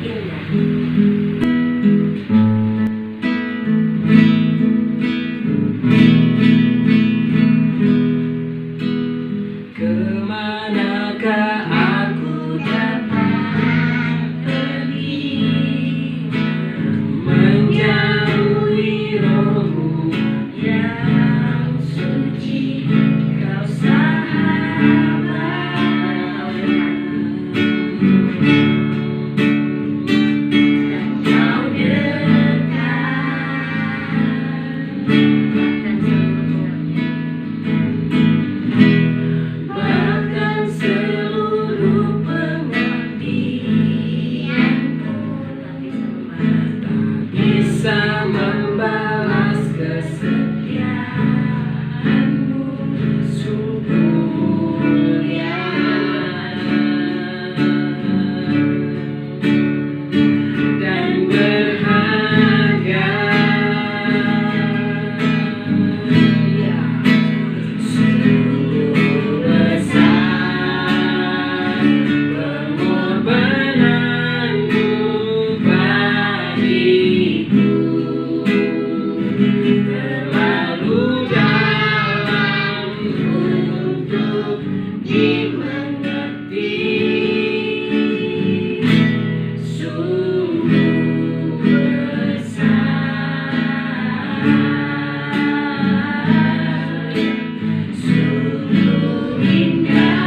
indah. Kemanakah aku dapat pergi, menjauhi rohmu yang suci, kau sahabat. Dan kau bahkan seluruh pengabdianku tak bisa membalas kesetiaanmu, sungguh mulia dan berharga. Ya, sungguh besar pengorbananmu bagiku, terlalu dalam untuk dimengerti. Sungguh besar, sungguh indah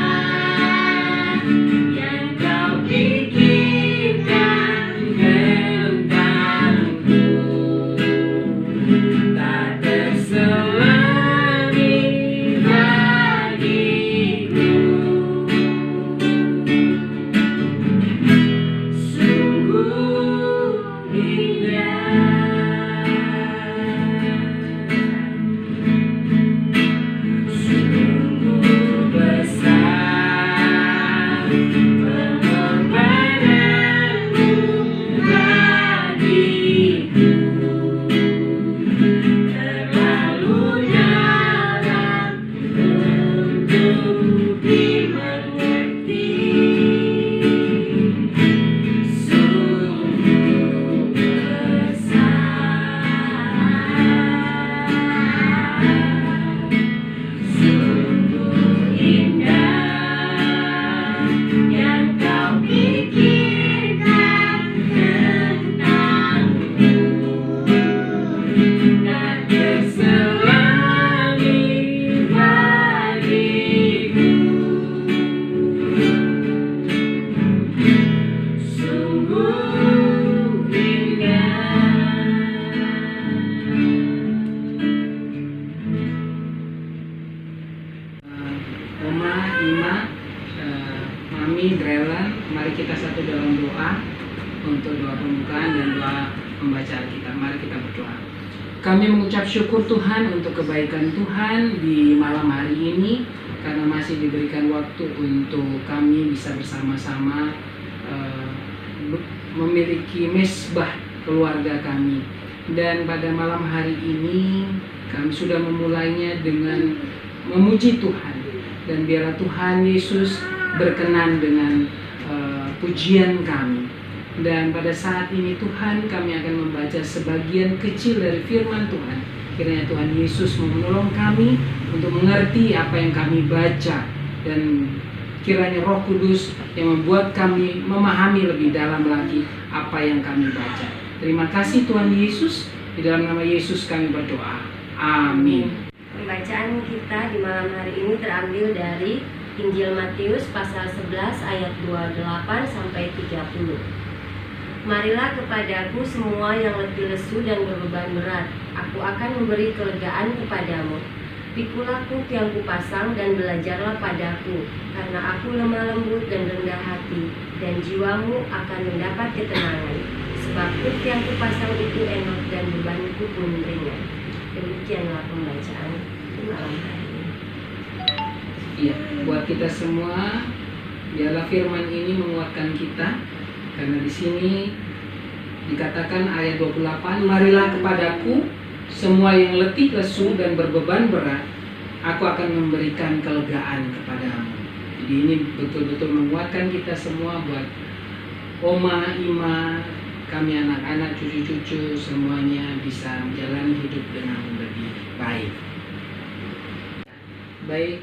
yang kau pikirkan tentangku, tak terselami bagiku. Sungguh indah, sungguh besar pengorbananmu bagiku, terlalu dalam untuk dimengerti. Sungguh besar, sungguh indah yang kau pikirkan tentangku, tak terselami bagiku. Sungguh indah. Oma, Ima, Mami, Drella, mari kita satu dalam doa untuk doa pembukaan dan doa pembacaan kita. Mari kita berdoa. Kami mengucap syukur Tuhan untuk kebaikan Tuhan di malam hari ini, karena masih diberikan waktu untuk kami bisa bersama-sama memiliki mesbah keluarga kami. Dan pada malam hari ini kami sudah memulainya dengan memuji Tuhan, dan biarlah Tuhan Yesus berkenan dengan pujian kami. Dan pada saat ini Tuhan, kami akan membaca sebagian kecil dari firman Tuhan. Kiranya Tuhan Yesus menolong kami untuk mengerti apa yang kami baca, dan kiranya Roh Kudus yang membuat kami memahami lebih dalam lagi apa yang kami baca. Terima kasih Tuhan Yesus, di dalam nama Yesus kami berdoa. Amin. Pembacaan kita di malam hari ini terambil dari Injil Matius pasal 11 ayat 28 sampai 30. Marilah kepadaku semua yang letih lesu dan berbeban berat, aku akan memberi kelegaan kepadamu. Pikulah kuk yang kupasang dan belajarlah padaku, karena aku lemah lembut dan rendah hati, dan jiwamu akan mendapat ketenangan. Sebab kuk yang kupasang itu enak dan bebanku pun ringan. Demikianlah pembacaan di malam hari ini. Iya, buat kita semua, biarlah firman ini menguatkan kita, karena di sini dikatakan ayat 28, marilah kepadaku semua yang letih lesu dan berbeban berat, aku akan memberikan kelegaan kepadamu. Jadi ini betul-betul menguatkan kita semua buat oma, ima, kami anak-anak, cucu-cucu semuanya bisa menjalani hidup dengan lebih baik. Baik,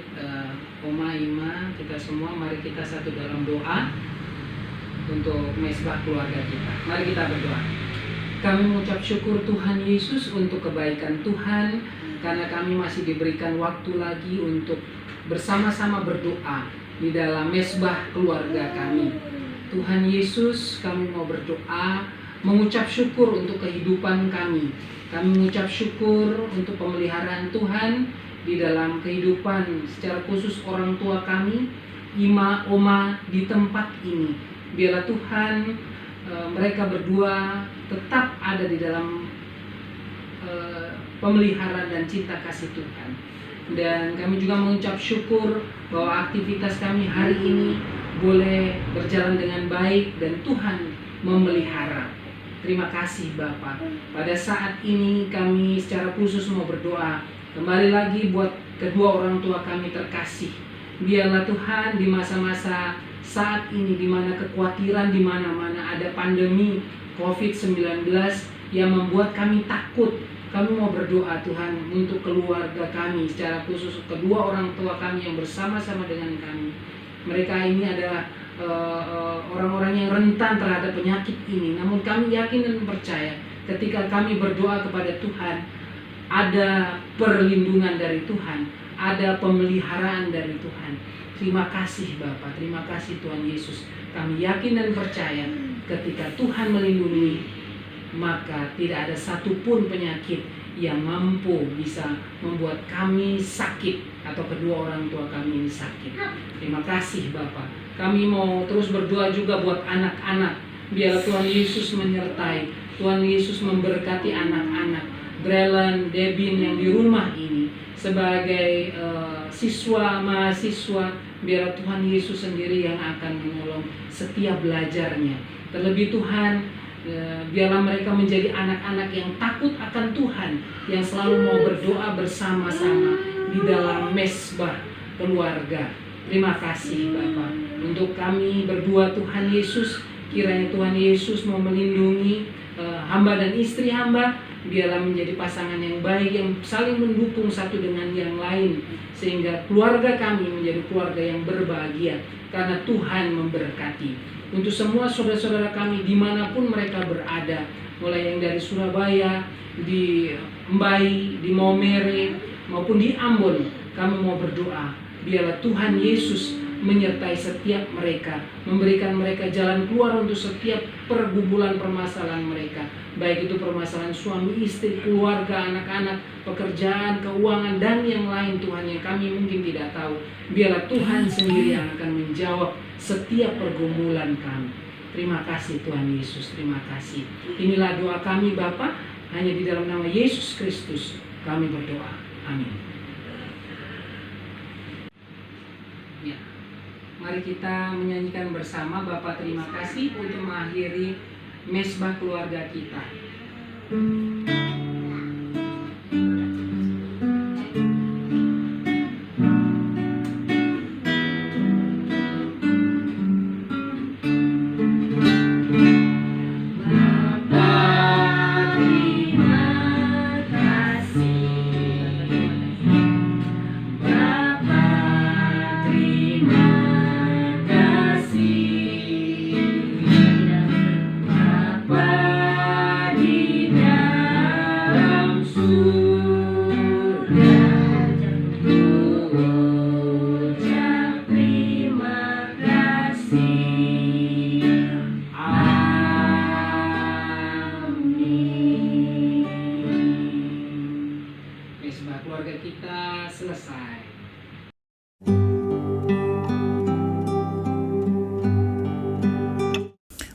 oma, ima, kita semua mari kita satu dalam doa untuk mesbah keluarga kita. Mari kita berdoa. Kami mengucap syukur Tuhan Yesus untuk kebaikan Tuhan, karena kami masih diberikan waktu lagi untuk bersama-sama berdoa di dalam mesbah keluarga kami. Tuhan Yesus, kami mau berdoa, mengucap syukur untuk kehidupan kami. Kami mengucap syukur untuk pemeliharaan Tuhan di dalam kehidupan, secara khusus orang tua kami, ima, oma di tempat ini. Biarlah Tuhan, mereka berdua tetap ada di dalam pemeliharaan dan cinta kasih Tuhan. Dan kami juga mengucap syukur bahwa aktivitas kami hari ini boleh berjalan dengan baik dan Tuhan memelihara. Terima kasih Bapa. Pada saat ini kami secara khusus mau berdoa kembali lagi buat kedua orang tua kami terkasih. Biarlah Tuhan di masa-masa saat ini di mana kekhawatiran di mana-mana, ada pandemi COVID-19 yang membuat kami takut. Kami mau berdoa Tuhan untuk keluarga kami, secara khusus kedua orang tua kami yang bersama-sama dengan kami. Mereka ini adalah orang-orang yang rentan terhadap penyakit ini. Namun kami yakin dan percaya ketika kami berdoa kepada Tuhan, ada perlindungan dari Tuhan, ada pemeliharaan dari Tuhan. Terima kasih Bapa, terima kasih Tuhan Yesus. Kami yakin dan percaya ketika Tuhan melindungi, maka tidak ada satupun penyakit yang mampu bisa membuat kami sakit atau kedua orang tua kami ini sakit. Terima kasih Bapa. Kami mau terus berdoa juga buat anak-anak. Biar Tuhan Yesus menyertai, Tuhan Yesus memberkati anak-anak Brelan, Debin yang di rumah ini sebagai siswa, mahasiswa. Biar Tuhan Yesus sendiri yang akan menolong setiap belajarnya. Terlebih Tuhan, biarlah mereka menjadi anak-anak yang takut akan Tuhan, yang selalu mau berdoa bersama-sama di dalam mesbah keluarga. Terima kasih Bapa. Untuk kami berdua Tuhan Yesus, kiranya Tuhan Yesus mau melindungi hamba dan istri hamba. Biarlah menjadi pasangan yang baik, yang saling mendukung satu dengan yang lain, sehingga keluarga kami menjadi keluarga yang berbahagia karena Tuhan memberkati. Untuk semua saudara-saudara kami dimanapun mereka berada, mulai yang dari Surabaya, di Mbai, di Maumere, maupun di Ambon, kami mau berdoa, biarlah Tuhan Yesus menyertai setiap mereka, memberikan mereka jalan keluar untuk setiap pergumulan permasalahan mereka, baik itu permasalahan suami istri, keluarga, anak-anak, pekerjaan, keuangan, dan yang lain Tuhan yang kami mungkin tidak tahu. Biarlah Tuhan sendiri yang akan menjawab setiap pergumulan kami. Terima kasih Tuhan Yesus, terima kasih. Inilah doa kami Bapa, hanya di dalam nama Yesus Kristus kami berdoa. Amin. Ya. Mari kita menyanyikan bersama Bapa terima kasih untuk mengakhiri mesbah keluarga kita. Keluarga kita selesai.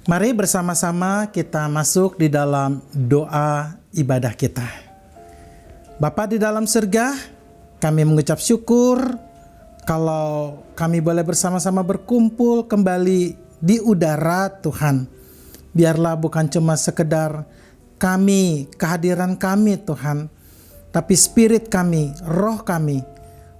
Mari bersama-sama kita masuk di dalam doa ibadah kita. Bapa di dalam surga, kami mengucap syukur kalau kami boleh bersama-sama berkumpul kembali di udara Tuhan. Biarlah bukan cuma sekedar kami, kehadiran kami Tuhan, tapi spirit kami, roh kami,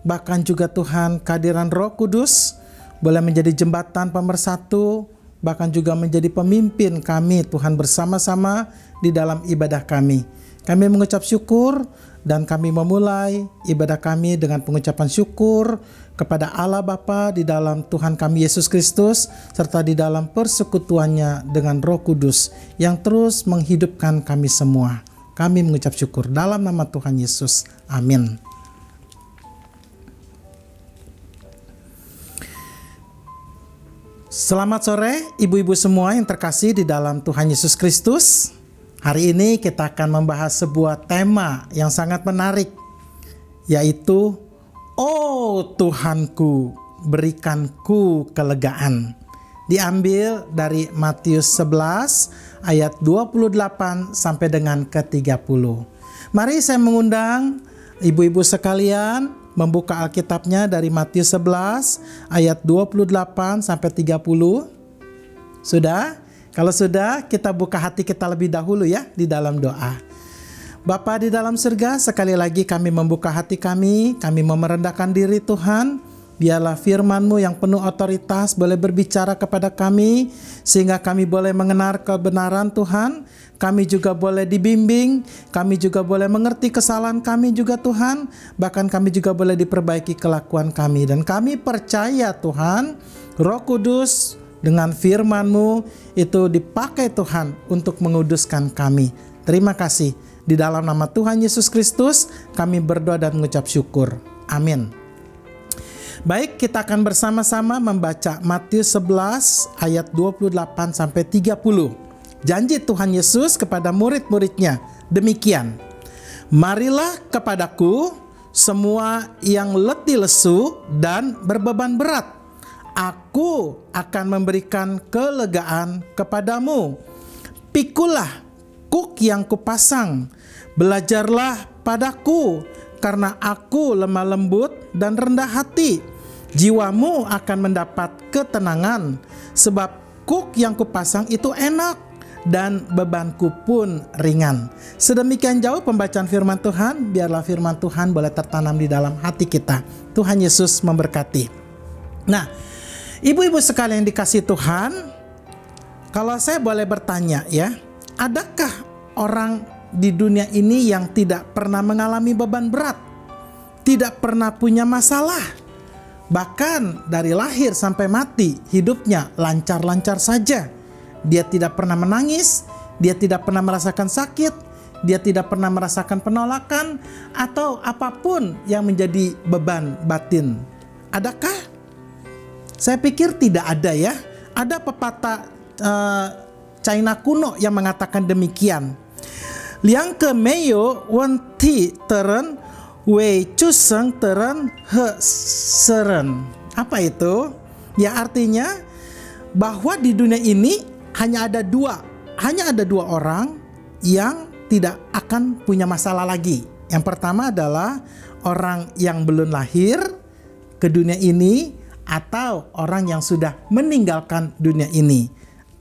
bahkan juga Tuhan kehadiran Roh Kudus boleh menjadi jembatan pemersatu, bahkan juga menjadi pemimpin kami Tuhan bersama-sama di dalam ibadah kami. Kami mengucap syukur dan kami memulai ibadah kami dengan pengucapan syukur kepada Allah Bapa di dalam Tuhan kami Yesus Kristus, serta di dalam persekutuannya dengan Roh Kudus yang terus menghidupkan kami semua. Kami mengucap syukur dalam nama Tuhan Yesus. Amin. Selamat sore ibu-ibu semua yang terkasih di dalam Tuhan Yesus Kristus. Hari ini kita akan membahas sebuah tema yang sangat menarik, yaitu "Oh Tuhanku, berikanku kelegaan." Diambil dari Matius 11 ayat 28 sampai dengan ke-30. Mari saya mengundang ibu-ibu sekalian membuka Alkitabnya dari Matius 11 ayat 28 sampai 30. Sudah? Kalau sudah, kita buka hati kita lebih dahulu ya di dalam doa. Bapa di dalam surga, sekali lagi kami membuka hati kami merendahkan diri Tuhan. Biarlah firman-Mu yang penuh otoritas boleh berbicara kepada kami, sehingga kami boleh mengenal kebenaran Tuhan. Kami juga boleh dibimbing, kami juga boleh mengerti kesalahan kami juga Tuhan. Bahkan kami juga boleh diperbaiki kelakuan kami. Dan kami percaya Tuhan, Roh Kudus dengan firman-Mu itu dipakai Tuhan untuk menguduskan kami. Terima kasih. Di dalam nama Tuhan Yesus Kristus kami berdoa dan mengucap syukur. Amin. Baik, kita akan bersama-sama membaca Matius 11 ayat 28 sampai 30. Janji Tuhan Yesus kepada murid-muridnya demikian. Marilah kepadaku semua yang letih lesu dan berbeban berat. Aku akan memberikan kelegaan kepadamu. Pikulah kuk yang kupasang. Belajarlah padaku, karena aku lemah lembut dan rendah hati. Jiwamu akan mendapat ketenangan, sebab kuk yang kupasang itu enak dan bebanku pun ringan. Sedemikian jauh pembacaan firman Tuhan. Biarlah firman Tuhan boleh tertanam di dalam hati kita. Tuhan Yesus memberkati. Nah, ibu-ibu sekalian yang dikasihi Tuhan, kalau saya boleh bertanya ya, adakah orang di dunia ini yang tidak pernah mengalami beban berat, tidak pernah punya masalah, bahkan dari lahir sampai mati hidupnya lancar-lancar saja? Dia tidak pernah menangis, dia tidak pernah merasakan sakit, dia tidak pernah merasakan penolakan atau apapun yang menjadi beban batin. Adakah? Saya pikir tidak ada ya. Ada pepatah China kuno yang mengatakan demikian. Liang ke meyo wen ti teren wei chu seng teren he seren. Apa itu? Ya artinya bahwa di dunia ini hanya ada dua orang yang tidak akan punya masalah lagi. Yang pertama adalah orang yang belum lahir ke dunia ini, atau orang yang sudah meninggalkan dunia ini,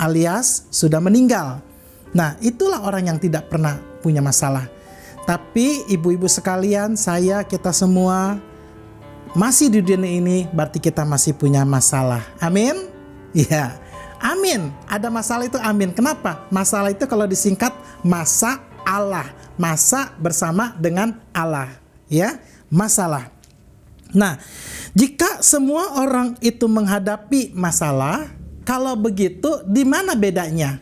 alias sudah meninggal. Nah, itulah orang yang tidak pernah punya masalah. Tapi ibu-ibu sekalian, kita semua masih di dunia ini, berarti kita masih punya masalah. Amin? Ya, amin. Ada masalah itu amin. Kenapa? Masalah itu kalau disingkat masa Allah, masa bersama dengan Allah. Ya, masalah. Nah, jika semua orang itu menghadapi masalah, kalau begitu di mana bedanya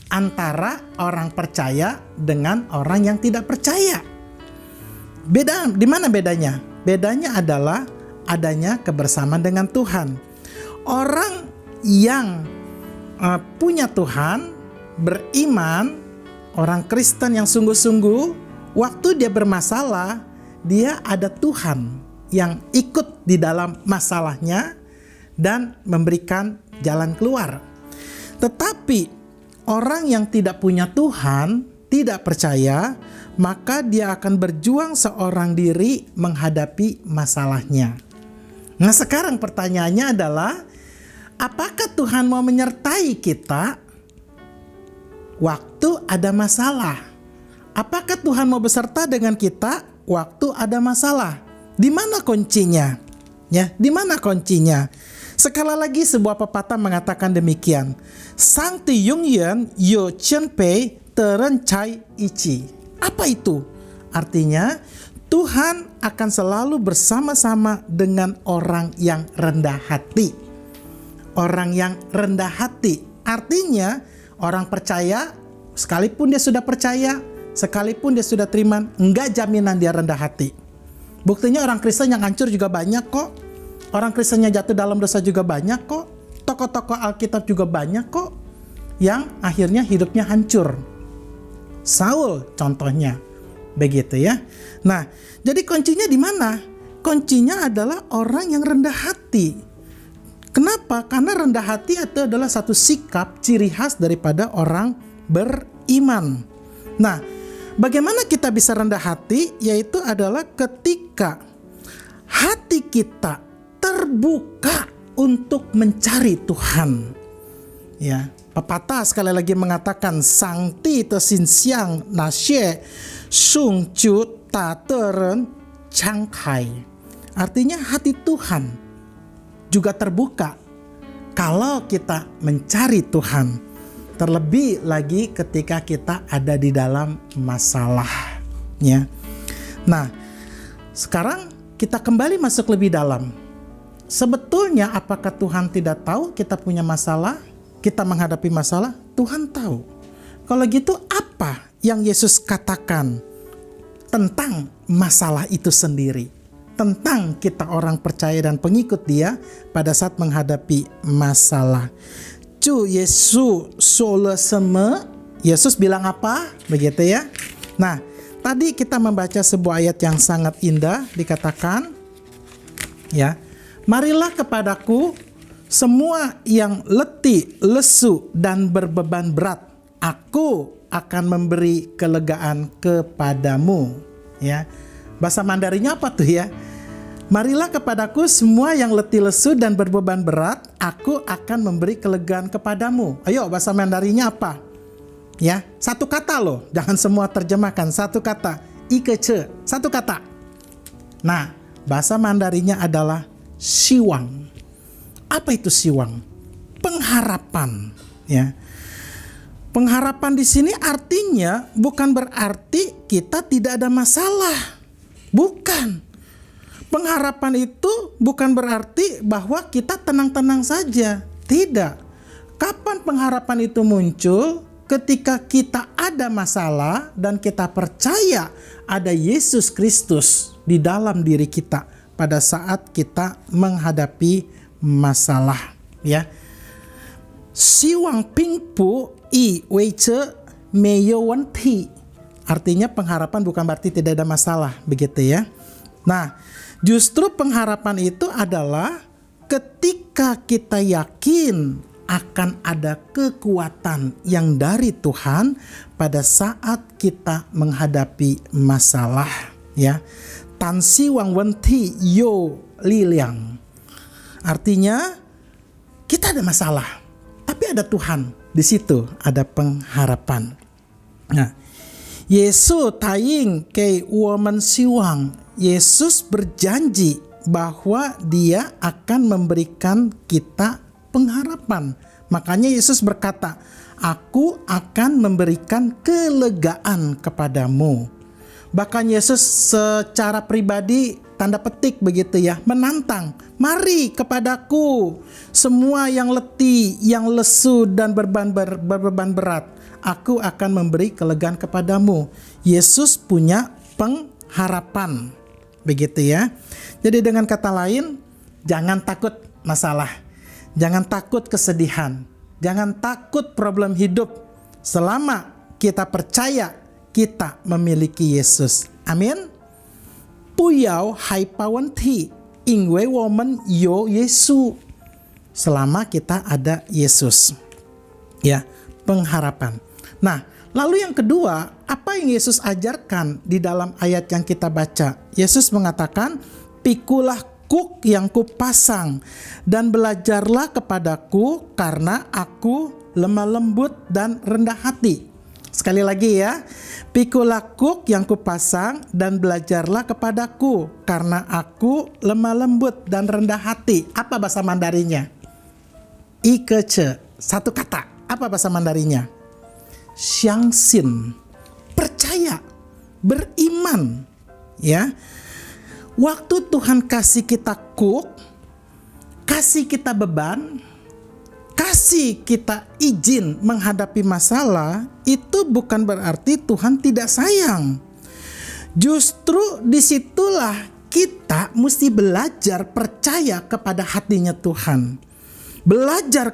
antara orang percaya dengan orang yang tidak percaya? Di mana bedanya? Bedanya adalah adanya kebersamaan dengan Tuhan. Orang yang punya Tuhan, beriman, orang Kristen yang sungguh-sungguh, waktu dia bermasalah, dia ada Tuhan yang ikut di dalam masalahnya dan memberikan jalan keluar. Tetapi orang yang tidak punya Tuhan, tidak percaya, maka dia akan berjuang seorang diri menghadapi masalahnya. Nah, sekarang pertanyaannya adalah, apakah Tuhan mau menyertai kita waktu ada masalah? Apakah Tuhan mau beserta dengan kita waktu ada masalah? Di mana kuncinya? Ya, di mana kuncinya? Sekali lagi sebuah pepatah mengatakan demikian. Sang ti yung yen yo chen pei teren chai ichi. Apa itu? Artinya, Tuhan akan selalu bersama-sama dengan orang yang rendah hati. Orang yang rendah hati. Artinya, orang percaya, sekalipun dia sudah percaya, sekalipun dia sudah terima, enggak jaminan dia rendah hati. Buktinya orang Kristen yang hancur juga banyak kok. Orang Kristen yang jatuh dalam dosa juga banyak kok. Tokoh-tokoh Alkitab juga banyak kok. Yang akhirnya hidupnya hancur. Saul contohnya. Begitu ya. Nah, jadi kuncinya di mana? Kuncinya adalah orang yang rendah hati. Kenapa? Karena rendah hati itu adalah satu sikap ciri khas daripada orang beriman. Nah, bagaimana kita bisa rendah hati? Yaitu adalah ketika hati kita terbuka untuk mencari Tuhan. Ya, pepatah sekali lagi mengatakan sang ti te sin siang na xie sung ju ta teren chang kai. Artinya hati Tuhan juga terbuka kalau kita mencari Tuhan. Terlebih lagi ketika kita ada di dalam masalah. Ya. Nah, sekarang kita kembali masuk lebih dalam. Sebetulnya apakah Tuhan tidak tahu kita punya masalah? Kita menghadapi masalah? Tuhan tahu. Kalau gitu apa yang Yesus katakan tentang masalah itu sendiri? Tentang kita orang percaya dan pengikut Dia pada saat menghadapi masalah. Cu Yesus sole seme. Yesus bilang apa? Begitu ya. Nah, tadi kita membaca sebuah ayat yang sangat indah, dikatakan ya, marilah kepadaku semua yang letih, lesu dan berbeban berat, aku akan memberi kelegaan kepadamu. Ya. Bahasa Mandarinnya apa tuh ya? Marilah kepadaku semua yang letih lesu dan berbeban berat, aku akan memberi kelegaan kepadamu. Ayo, bahasa Mandarinnya apa? Ya, satu kata loh, jangan semua terjemahkan, satu kata. Ikece, satu kata. Nah, bahasa Mandarinnya adalah siwang. Apa itu siwang? Pengharapan, ya. Pengharapan di sini artinya bukan berarti kita tidak ada masalah. Bukan. Pengharapan itu bukan berarti bahwa kita tenang-tenang saja. Tidak. Kapan pengharapan itu muncul? Ketika kita ada masalah dan kita percaya ada Yesus Kristus di dalam diri kita pada saat kita menghadapi masalah, ya. Siwang pingpu i weice meyo wanti. Artinya pengharapan bukan berarti tidak ada masalah, begitu ya. Nah, justru pengharapan itu adalah ketika kita yakin akan ada kekuatan yang dari Tuhan pada saat kita menghadapi masalah, ya. Tan siwang wenti yo liliang. Artinya kita ada masalah, tapi ada Tuhan. Di situ ada pengharapan. Nah, Yesus taying ke woman siwang. Yesus berjanji bahwa Dia akan memberikan kita pengharapan. Makanya Yesus berkata, aku akan memberikan kelegaan kepadamu. Bahkan Yesus secara pribadi, tanda petik begitu ya, menantang. Mari kepadaku semua yang letih, yang lesu dan berbeban berat. Aku akan memberi kelegaan kepadamu. Yesus punya pengharapan. Begitu ya. Jadi dengan kata lain, jangan takut masalah. Jangan takut kesedihan. Jangan takut problem hidup. Selama kita percaya kita memiliki Yesus. Amin. Puyau hai pawanti ingwe woman yo Yesu. Selama kita ada Yesus. Ya, pengharapan. Nah, lalu yang kedua, apa yang Yesus ajarkan di dalam ayat yang kita baca? Yesus mengatakan, pikulah kuk yang kupasang dan belajarlah kepadaku karena aku lemah lembut dan rendah hati. Sekali lagi ya. Pikulah kuk yang kupasang dan belajarlah kepadaku, karena aku lemah lembut dan rendah hati. Apa bahasa Mandarinnya? Ikece. Satu kata. Apa bahasa Mandarinnya? Xiangxin. Percaya, beriman. Ya. Waktu Tuhan kasih kita kuk, kasih kita beban, kasih kita izin menghadapi masalah, itu bukan berarti Tuhan tidak sayang. Justru disitulah kita mesti belajar percaya kepada hatinya Tuhan. Belajar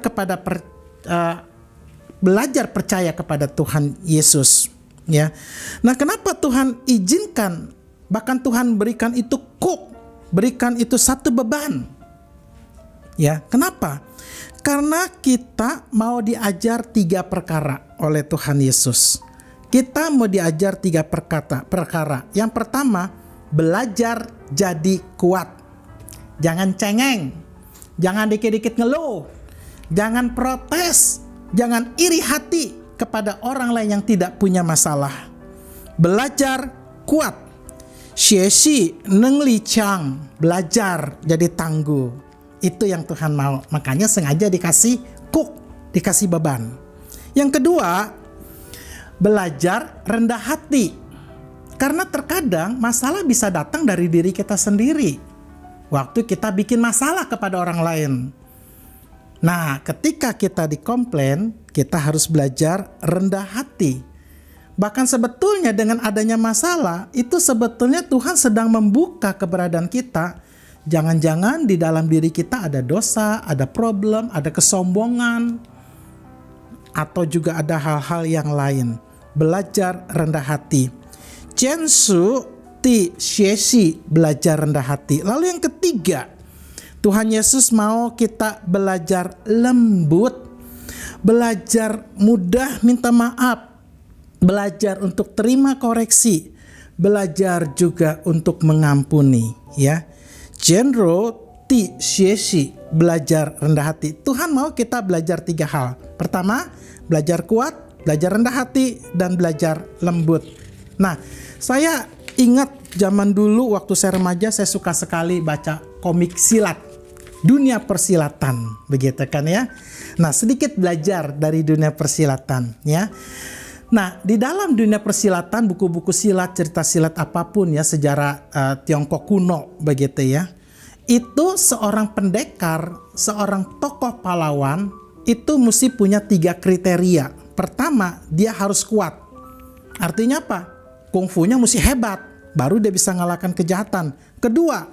percaya kepada Tuhan Yesus. Ya. Nah, kenapa Tuhan izinkan, bahkan Tuhan berikan itu kuk, berikan itu satu beban? Ya, kenapa? Karena kita mau diajar 3 perkara oleh Tuhan Yesus. Kita mau diajar 3 perkara. Yang pertama, belajar jadi kuat. Jangan cengeng, jangan dikit-dikit ngeluh, jangan protes, jangan iri hati kepada orang lain yang tidak punya masalah. Belajar kuat. Xie neng li chang, belajar jadi tangguh. Itu yang Tuhan mau. Makanya sengaja dikasih kuk, dikasih beban. Yang kedua, belajar rendah hati. Karena terkadang masalah bisa datang dari diri kita sendiri. Waktu kita bikin masalah kepada orang lain. Nah, ketika kita dikomplain, kita harus belajar rendah hati. Bahkan sebetulnya dengan adanya masalah, itu sebetulnya Tuhan sedang membuka keberadaan kita. Jangan-jangan di dalam diri kita ada dosa, ada problem, ada kesombongan, atau juga ada hal-hal yang lain. Belajar rendah hati. Jiansu ti xie, belajar rendah hati. Lalu yang ketiga, Tuhan Yesus mau kita belajar lembut, belajar mudah minta maaf, belajar untuk terima koreksi, belajar juga untuk mengampuni, ya. Jenro ti xie, belajar rendah hati. Tuhan mau kita belajar 3 hal. Pertama, belajar kuat, belajar rendah hati, dan belajar lembut. Nah, saya ingat zaman dulu waktu saya remaja, saya suka sekali baca komik silat, dunia persilatan, begitu kan ya. Nah, sedikit belajar dari dunia persilatan, ya. Nah, di dalam dunia persilatan, buku-buku silat, cerita silat apapun ya, sejarah Tiongkok kuno begitu ya. Itu seorang pendekar, seorang tokoh pahlawan itu mesti punya 3 kriteria. Pertama, dia harus kuat. Artinya apa? Kungfunya mesti hebat, baru dia bisa ngalahkan kejahatan. Kedua,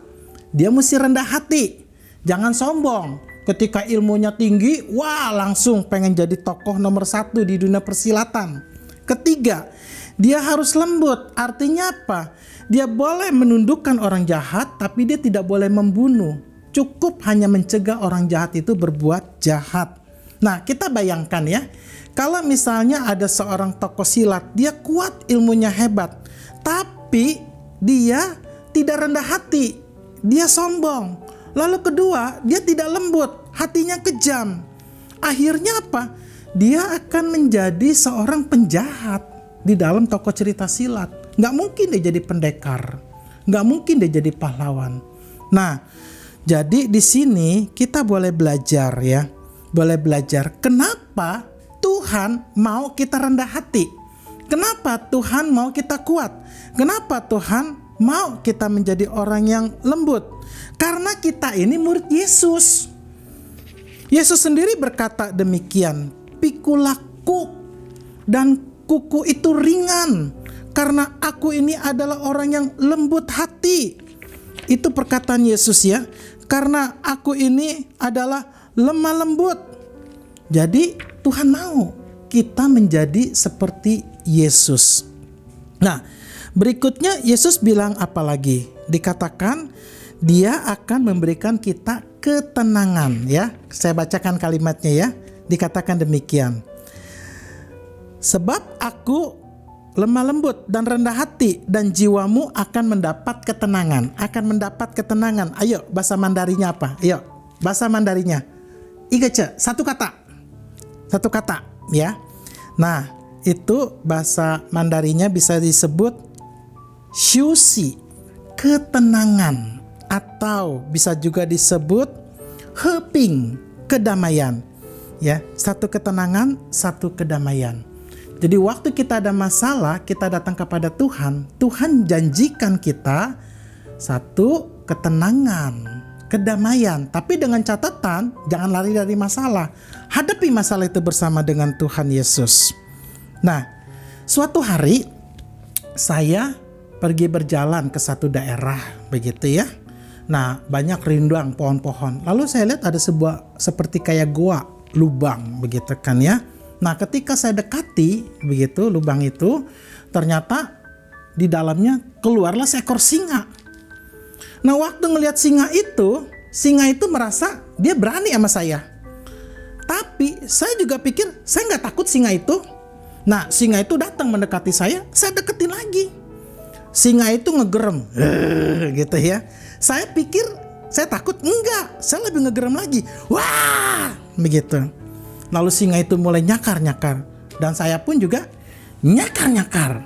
dia mesti rendah hati. Jangan sombong. Ketika ilmunya tinggi, wah langsung pengen jadi tokoh nomor 1 di dunia persilatan. Ketiga, dia harus lembut. Artinya apa? Dia boleh menundukkan orang jahat, tapi dia tidak boleh membunuh. Cukup hanya mencegah orang jahat itu berbuat jahat. Nah, kita bayangkan ya, kalau misalnya ada seorang tokoh silat, dia kuat, ilmunya hebat, tapi dia tidak rendah hati, dia sombong. Lalu kedua, dia tidak lembut, hatinya kejam. Akhirnya apa? Dia akan menjadi seorang penjahat di dalam tokoh cerita silat. Nggak mungkin dia jadi pendekar, nggak mungkin dia jadi pahlawan. Nah, jadi di sini kita boleh belajar ya, boleh belajar kenapa Tuhan mau kita rendah hati, kenapa Tuhan mau kita kuat, kenapa Tuhan mau kita menjadi orang yang lembut. Karena kita ini murid Yesus. Yesus sendiri berkata demikian, pikulah kuk dan kuku itu ringan, karena aku ini adalah orang yang lembut hati. Itu perkataan Yesus ya. Karena aku ini adalah lemah lembut. Jadi Tuhan mau kita menjadi seperti Yesus. Nah, berikutnya Yesus bilang apa lagi? Dikatakan dia akan memberikan kita ketenangan ya. Saya bacakan kalimatnya ya. Dikatakan demikian. Sebab aku lemah lembut dan rendah hati, dan jiwamu akan mendapat ketenangan. Akan mendapat ketenangan. Ayo, bahasa Mandarinya apa? Ayo, bahasa Mandarinya. Igece, satu kata ya. Nah, itu bahasa Mandarinya bisa disebut shusi, ketenangan, atau bisa juga disebut heping, kedamaian. Ya, satu ketenangan, satu kedamaian. Jadi waktu kita ada masalah, kita datang kepada Tuhan, Tuhan janjikan kita satu ketenangan, kedamaian. Tapi dengan catatan, jangan lari dari masalah. Hadapi masalah itu bersama dengan Tuhan Yesus. Nah, suatu hari saya pergi berjalan ke satu daerah, begitu ya. Nah, banyak rindang pohon-pohon. Lalu saya lihat ada sebuah seperti kayak goa, lubang, begitu kan ya. Nah, ketika saya dekati begitu lubang itu, ternyata di dalamnya keluarlah seekor singa. Nah, waktu ngelihat singa itu merasa dia berani sama saya. Tapi saya juga pikir saya nggak takut singa itu. Nah, singa itu datang mendekati saya deketin lagi. Singa itu ngegerem, gitu ya. Saya pikir saya takut, enggak, saya lebih ngegerem lagi. Wah, begitu. Lalu singa itu mulai nyakar-nyakar. Dan saya pun juga nyakar-nyakar.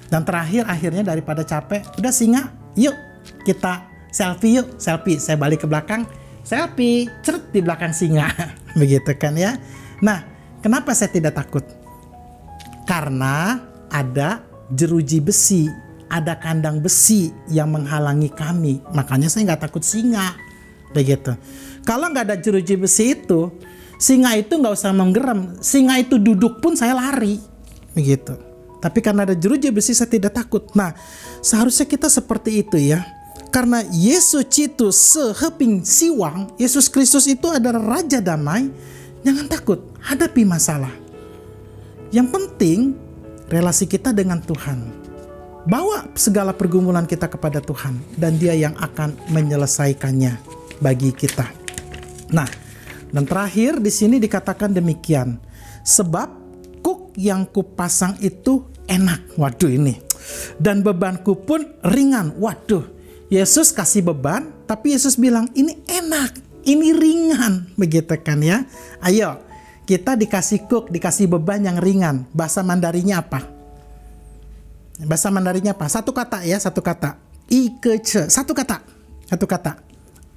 Dan akhirnya daripada capek, udah singa, yuk kita selfie yuk. Selfie, saya balik ke belakang, selfie, ceret di belakang singa. Begitu kan ya. Nah, kenapa saya tidak takut? Karena ada jeruji besi, ada kandang besi yang menghalangi kami. Makanya saya nggak takut singa. Begitu. Kalau nggak ada jeruji besi itu, singa itu nggak usah menggerem, singa itu duduk pun saya lari, begitu. Tapi karena ada jeruji besi saya tidak takut. Nah, seharusnya kita seperti itu ya. Karena Yesus itu seheping siwang, Yesus Kristus itu adalah Raja Damai. Jangan takut, hadapi masalah. Yang penting relasi kita dengan Tuhan. Bawa segala pergumulan kita kepada Tuhan dan Dia yang akan menyelesaikannya bagi kita. Nah, dan terakhir di sini dikatakan demikian. Sebab kuk yang kupasang itu enak. Waduh ini. Dan bebanku pun ringan. Waduh. Yesus kasih beban, tapi Yesus bilang ini enak, ini ringan. Begitu kan ya. Ayo, kita dikasih kuk, dikasih beban yang ringan. Bahasa Mandarinya apa? Bahasa Mandarinya apa? Satu kata ya, satu kata. Ikece. Satu kata.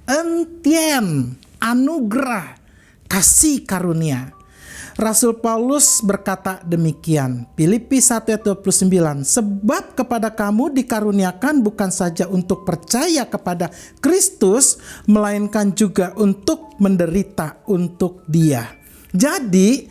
Entien. Anugerah. Kasih karunia. Rasul Paulus berkata demikian. Filipi 1:29. Sebab kepada kamu dikaruniakan bukan saja untuk percaya kepada Kristus, melainkan juga untuk menderita untuk Dia. Jadi,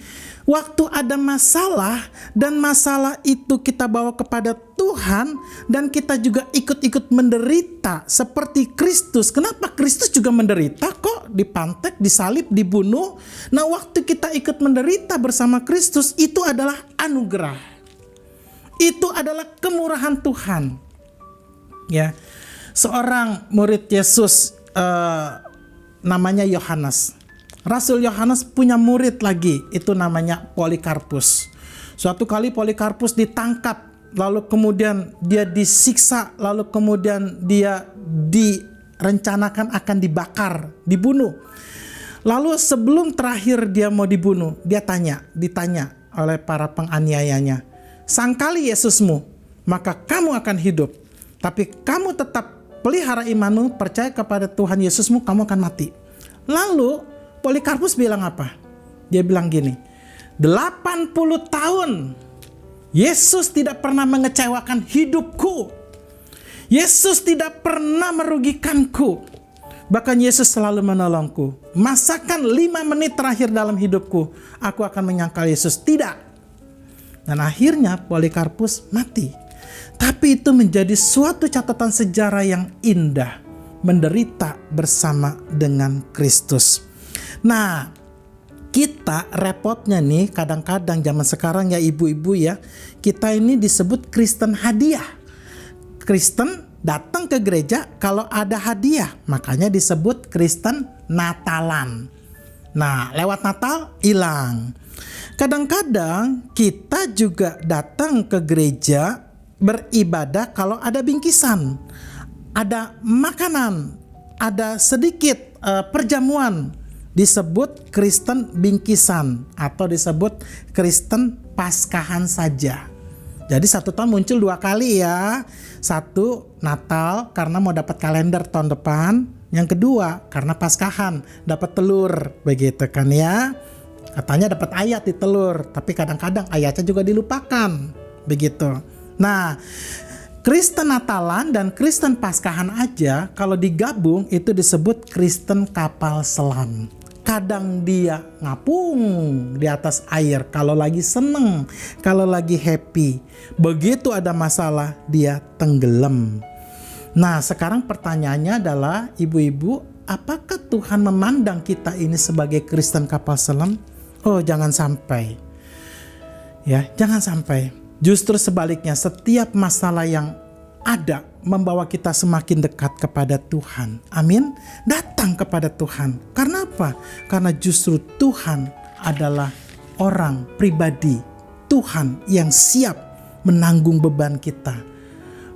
waktu ada masalah dan masalah itu kita bawa kepada Tuhan dan kita juga ikut-ikut menderita seperti Kristus. Kenapa Kristus juga menderita kok? Dipantek, disalib, dibunuh. Nah, waktu kita ikut menderita bersama Kristus itu adalah anugerah. Itu adalah kemurahan Tuhan. Ya. Seorang murid Yesus namanya Yohanes. Rasul Yohanes punya murid lagi, itu namanya Polikarpus. Suatu kali Polikarpus ditangkap, lalu kemudian dia disiksa, lalu kemudian dia direncanakan akan dibakar, dibunuh. Lalu sebelum terakhir dia mau dibunuh, ditanya oleh para penganiayanya, "Sangkali Yesusmu, maka kamu akan hidup. Tapi kamu tetap pelihara imanmu, percaya kepada Tuhan Yesusmu, kamu akan mati." Lalu Polikarpus bilang apa? Dia bilang gini, 80 tahun Yesus tidak pernah mengecewakan hidupku. Yesus tidak pernah merugikanku. Bahkan Yesus selalu menolongku. Masakan 5 menit terakhir dalam hidupku, aku akan menyangkal Yesus. Tidak. Dan akhirnya Polikarpus mati. Tapi itu menjadi suatu catatan sejarah yang indah. Menderita bersama dengan Kristus. Nah, kita repotnya nih kadang-kadang zaman sekarang ya ibu-ibu ya, kita ini disebut Kristen hadiah. Kristen datang ke gereja kalau ada hadiah, makanya disebut Kristen Natalan. Nah, lewat Natal hilang. Kadang-kadang kita juga datang ke gereja beribadah kalau ada bingkisan, ada makanan, ada sedikit perjamuan. disebut Kristen bingkisan atau disebut Kristen Paskahan saja. Jadi 1 tahun muncul 2 kali ya. 1 Natal karena mau dapat kalender tahun depan. Yang kedua karena Paskahan dapat telur, begitu kan ya. Katanya dapat ayat di telur, tapi kadang-kadang ayatnya juga dilupakan, begitu. Nah, Kristen Natalan dan Kristen Paskahan aja kalau digabung itu disebut Kristen kapal selam. Kadang dia ngapung di atas air kalau lagi seneng, kalau lagi happy. Begitu ada masalah dia tenggelam. Nah, sekarang pertanyaannya adalah ibu-ibu, apakah Tuhan memandang kita ini sebagai Kristen kapal selam? Oh, jangan sampai. Ya, jangan sampai. Justru sebaliknya, setiap masalah yang ada membawa kita semakin dekat kepada Tuhan. Amin. Datang kepada Tuhan. Karena apa? Karena justru Tuhan adalah orang pribadi. Tuhan yang siap menanggung beban kita,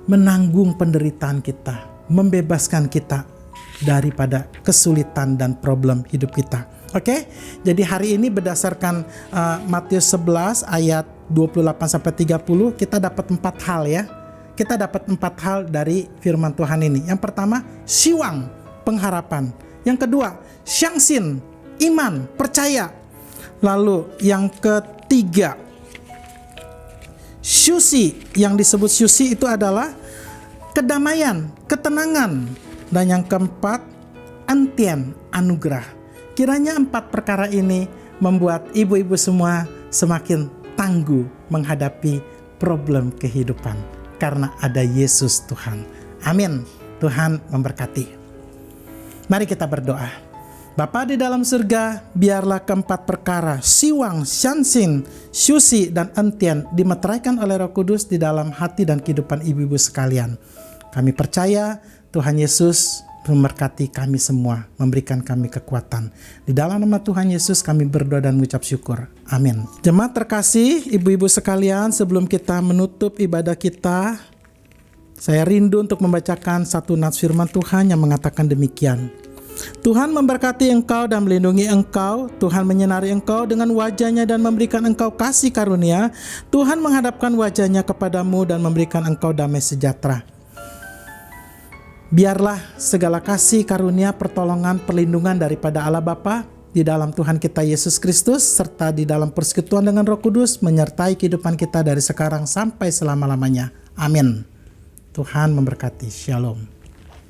menanggung penderitaan kita, membebaskan kita daripada kesulitan dan problem hidup kita. Oke, jadi hari ini berdasarkan Matius 11 ayat 28-30 kita dapat 4 hal ya. Kita dapat 4 hal dari firman Tuhan ini. Yang pertama, siwang, pengharapan. Yang kedua, syangsin, iman, percaya. Lalu yang ketiga, syusi. Yang disebut syusi itu adalah kedamaian, ketenangan. Dan yang keempat, antien, anugerah. Kiranya 4 perkara ini membuat ibu-ibu semua semakin tangguh menghadapi problem kehidupan karena ada Yesus Tuhan. Amin. Tuhan memberkati. Mari kita berdoa. Bapa di dalam surga, biarlah keempat perkara siwang, syansin, syusi, dan entien dimeteraikan oleh Roh Kudus di dalam hati dan kehidupan ibu-ibu sekalian. Kami percaya Tuhan Yesus memberkati kami semua, memberikan kami kekuatan. Di dalam nama Tuhan Yesus kami berdoa dan mengucap syukur. Amin. Jemaat terkasih, ibu-ibu sekalian, sebelum kita menutup ibadah kita, saya rindu untuk membacakan satu nats firman Tuhan yang mengatakan demikian. Tuhan memberkati engkau dan melindungi engkau. Tuhan menyinari engkau dengan wajah-Nya dan memberikan engkau kasih karunia. Tuhan menghadapkan wajah-Nya kepadamu dan memberikan engkau damai sejahtera. Biarlah segala kasih, karunia, pertolongan, perlindungan daripada Allah Bapa di dalam Tuhan kita Yesus Kristus serta di dalam persekutuan dengan Roh Kudus menyertai kehidupan kita dari sekarang sampai selama-lamanya. Amin. Tuhan memberkati. Shalom.